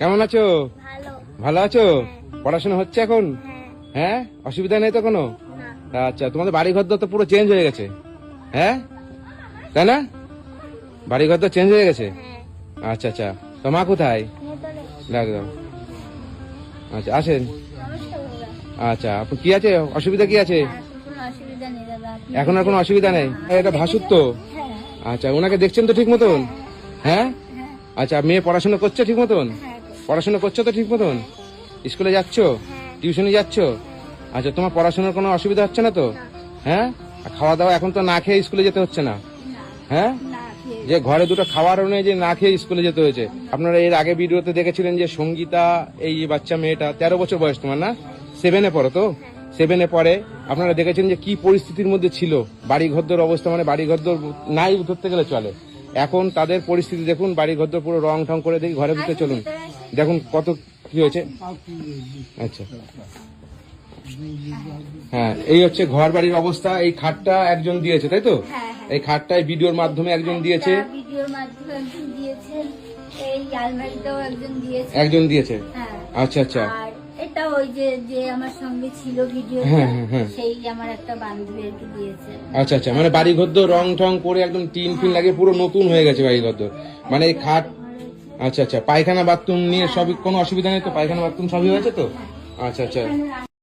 কেমন আছো? ভালো। ভালো আছো? হ্যাঁ। পড়াশোনা হচ্ছে এখন? হ্যাঁ। হ্যাঁ, অসুবিধা নেই তো কোনো? না। আচ্ছা, তোমাদের বাড়ি ঘর তো পুরো চেঞ্জ হয়ে গেছে, হ্যাঁ তাই না? বাড়ি ঘর তো চেঞ্জ হয়ে গেছে। হ্যাঁ। আচ্ছা আচ্ছা, তো মা কোথায়? ভেতরে। একদম। আচ্ছা, আসেন। নমস্কার দাদা। আচ্ছা, আপনি কি আছে, অসুবিধা কি আছে? এখন কোনো অসুবিধা নেই দাদা। এখন আর কোনো অসুবিধা নেই? এটা ভাসুর তো। হ্যাঁ। আচ্ছা, ওনাকে দেখছেন তো ঠিক মতন? হ্যাঁ। হ্যাঁ। আচ্ছা, মেয়ে পড়াশোনা করছে ঠিক মতন? হ্যাঁ। পড়াশোনা করছো তো ঠিক মতন? স্কুলে যাচ্ছো? হ্যাঁ। টিউশনে যাচ্ছো? আচ্ছা, তোমার পড়াশোনার কোনো অসুবিধা হচ্ছে না তো? হ্যাঁ। আর খাওয়া দাওয়া এখন তো না খেয়ে স্কুলে যেতে হচ্ছে না? হ্যাঁ। না খেয়ে। যে ঘরে দুটো খাওয়ারও নেই, যে না খেয়ে স্কুলে যেতে হয়েছে। আপনারা এর আগে ভিডিওতে দেখেছিলেন যে সঙ্গীতা, এই বাচ্চা মেয়েটা 13 বছর বয়স, তোমার না? 7-এ পড়ো তো? 7-এ পড়ে। আপনারা দেখেছেন যে কি পরিস্থিতির মধ্যে ছিল, বাড়ি ঘরদোর অবস্থা, মানে বাড়ি ঘরদোর নাই ধরতে গেলে চলে। এখন তাদের পরিস্থিতি দেখুন, বাড়ি ঘরদোর পুরো রং ঠং করে, দেখি ঘরের ভিতরে চলুন, দেখুন কত কি হয়েছে। আচ্ছা, হ্যাঁ, এই হচ্ছে ঘর বাড়ির অবস্থা। এই খাটটা একজন দিয়েছে, তাই তো? হ্যাঁ। এই খাটটাই ভিডিওর মাধ্যমে একজন দিয়েছে। ভিডিওর মাধ্যমে একজন দিয়েছেন। এই আলমারিটাও একজন দিয়েছে। একজন দিয়েছে। হ্যাঁ। আচ্ছা আচ্ছা। আর এটা ওই যে আমার সঙ্গে ছিল ভিডিও, হ্যাঁ, হ্যাঁ। সেই আমার একটা বান্ধবী আর কি দিয়েছে। আচ্ছা আচ্ছা, মানে বাড়ি ঘর রং ঠং করে একদম টিন ফিন লাগিয়ে পুরো নতুন হয়ে গেছে বাড়ি ঘর। মানে এই খাট। আচ্ছা আচ্ছা, পায়খানা বাথরুম নিয়ে সবই কোনো অসুবিধা নেই তো? পায়খানা বাথরুম সবই হয়েছে তো? আচ্ছা আচ্ছা।